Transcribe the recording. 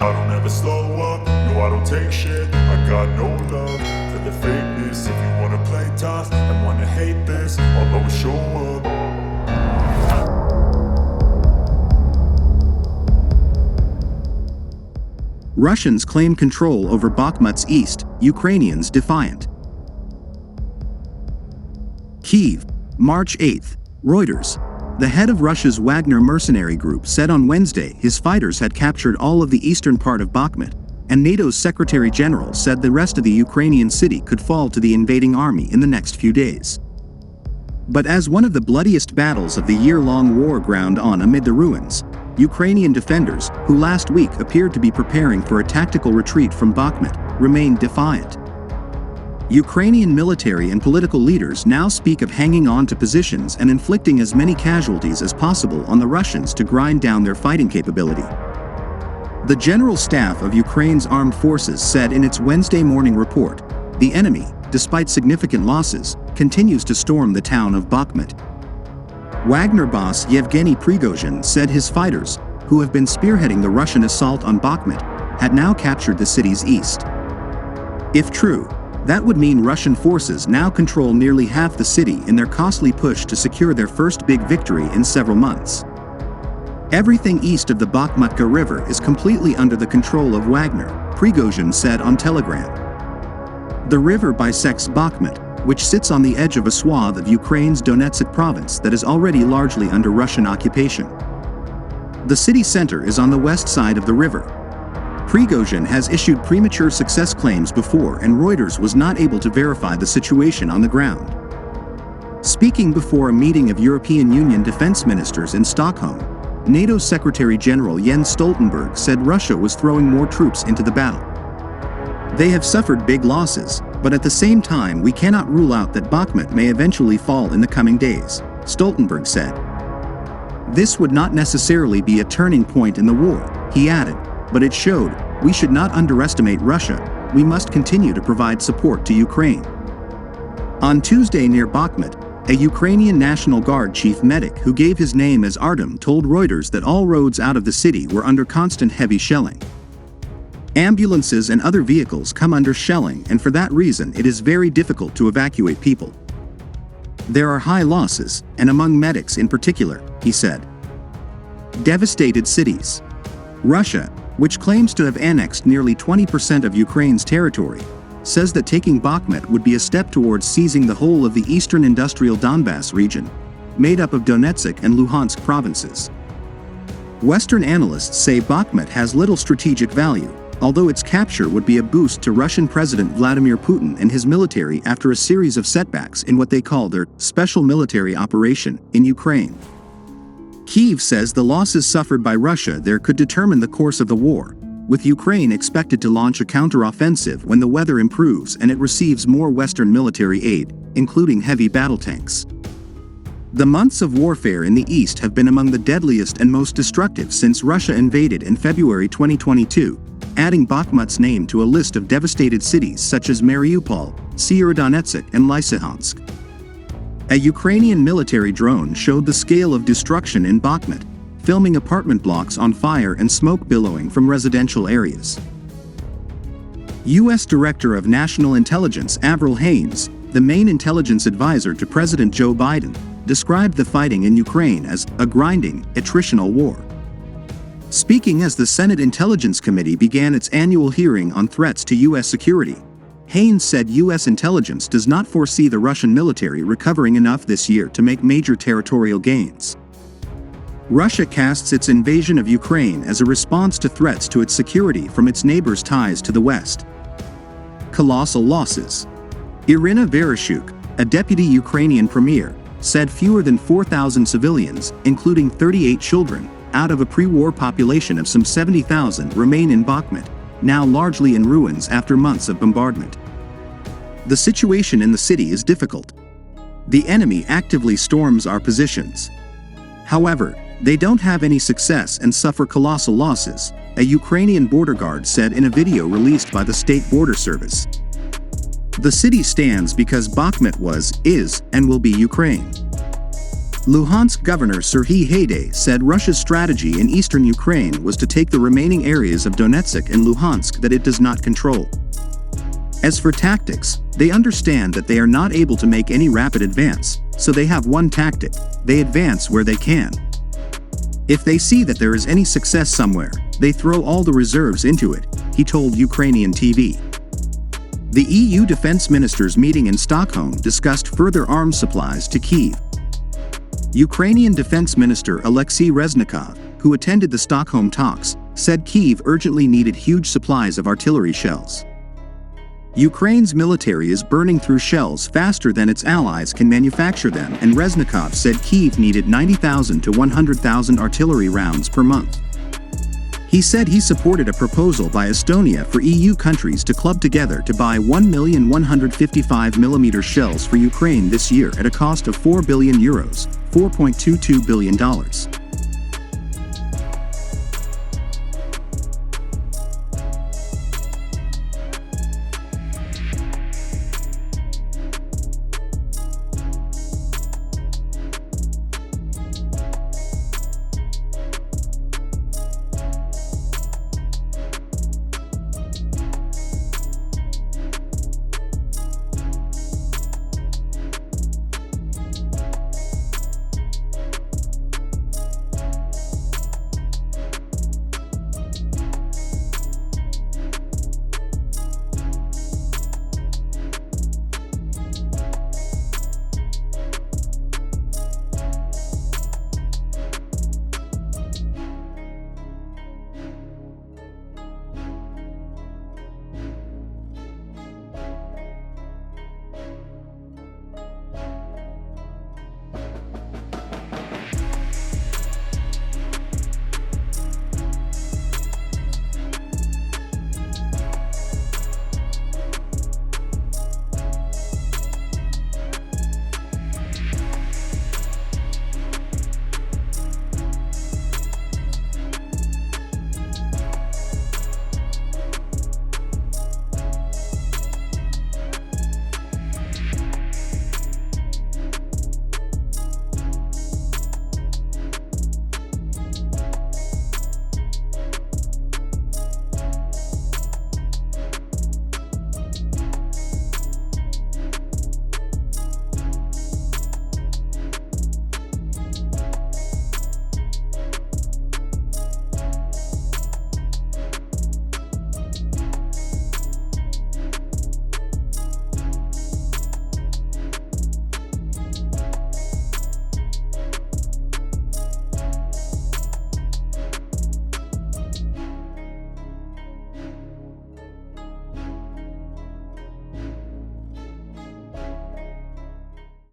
I don't ever slow up, no I don't take shit. I got no love for the fakeness. If you wanna play tough and wanna hate this, I'll always show up. Russians claim control over Bakhmut's east, Ukrainians defiant. Kyiv, March 8. Reuters. The head of Russia's Wagner mercenary group said on Wednesday his fighters had captured all of the eastern part of Bakhmut, and NATO's Secretary General said the rest of the Ukrainian city could fall to the invading army in the next few days. But as one of the bloodiest battles of the year-long war ground on amid the ruins, Ukrainian defenders, who last week appeared to be preparing for a tactical retreat from Bakhmut, remained defiant. Ukrainian military and political leaders now speak of hanging on to positions and inflicting as many casualties as possible on the Russians to grind down their fighting capability. The General Staff of Ukraine's armed forces said in its Wednesday morning report, the enemy, despite significant losses, continues to storm the town of Bakhmut. Wagner boss Yevgeny Prigozhin said his fighters, who have been spearheading the Russian assault on Bakhmut, had now captured the city's east. If true, that would mean Russian forces now control nearly half the city in their costly push to secure their first big victory in several months. Everything east of the Bakhmutka River is completely under the control of Wagner, Prigozhin said on Telegram. The river bisects Bakhmut, which sits on the edge of a swath of Ukraine's Donetsk province that is already largely under Russian occupation. The city center is on the west side of the river. Prigozhin has issued premature success claims before, and Reuters was not able to verify the situation on the ground. Speaking before a meeting of European Union defense ministers in Stockholm, NATO Secretary General Jens Stoltenberg said Russia was throwing more troops into the battle. They have suffered big losses, but at the same time we cannot rule out that Bakhmut may eventually fall in the coming days, Stoltenberg said. This would not necessarily be a turning point in the war, he added, but it showed we should not underestimate Russia. We must continue to provide support to Ukraine. On Tuesday near Bakhmut, a Ukrainian National Guard chief medic who gave his name as Artem told Reuters that all roads out of the city were under constant heavy shelling. Ambulances and other vehicles come under shelling, and for that reason it is very difficult to evacuate people. There are high losses, and among medics in particular, he said. Devastated cities. Russia, which claims to have annexed nearly 20% of Ukraine's territory, says that taking Bakhmut would be a step towards seizing the whole of the eastern industrial Donbass region, made up of Donetsk and Luhansk provinces. Western analysts say Bakhmut has little strategic value, although its capture would be a boost to Russian President Vladimir Putin and his military after a series of setbacks in what they call their special military operation in Ukraine. Kyiv says the losses suffered by Russia there could determine the course of the war, with Ukraine expected to launch a counteroffensive when the weather improves and it receives more Western military aid, including heavy battle tanks. The months of warfare in the east have been among the deadliest and most destructive since Russia invaded in February 2022, adding Bakhmut's name to a list of devastated cities such as Mariupol, Severodonetsk, and Lysychansk. A Ukrainian military drone showed the scale of destruction in Bakhmut, filming apartment blocks on fire and smoke billowing from residential areas. U.S. Director of National Intelligence Avril Haines, the main intelligence advisor to President Joe Biden, described the fighting in Ukraine as a grinding, attritional war. Speaking as the Senate Intelligence Committee began its annual hearing on threats to U.S. security, Haines said U.S. intelligence does not foresee the Russian military recovering enough this year to make major territorial gains. Russia casts its invasion of Ukraine as a response to threats to its security from its neighbors' ties to the West. Colossal losses. Irina Vereshchuk, a deputy Ukrainian premier, said fewer than 4,000 civilians, including 38 children, out of a pre-war population of some 70,000 remain in Bakhmut, now largely in ruins after months of bombardment. The situation in the city is difficult. The enemy actively storms our positions. However, they don't have any success and suffer colossal losses, a Ukrainian border guard said in a video released by the State Border Service. The city stands because Bakhmut was, is, and will be Ukraine. Luhansk Governor Serhiy Haidai said Russia's strategy in eastern Ukraine was to take the remaining areas of Donetsk and Luhansk that it does not control. As for tactics, they understand that they are not able to make any rapid advance, so they have one tactic: they advance where they can. If they see that there is any success somewhere, they throw all the reserves into it, he told Ukrainian TV. The EU defense ministers meeting in Stockholm discussed further arms supplies to Kyiv. Ukrainian Defense Minister Alexei Reznikov, who attended the Stockholm talks, said Kyiv urgently needed huge supplies of artillery shells. Ukraine's military is burning through shells faster than its allies can manufacture them, and Reznikov said Kyiv needed 90,000 to 100,000 artillery rounds per month. He said he supported a proposal by Estonia for EU countries to club together to buy 1,155mm shells for Ukraine this year at a cost of €4 billion, $4.22 billion.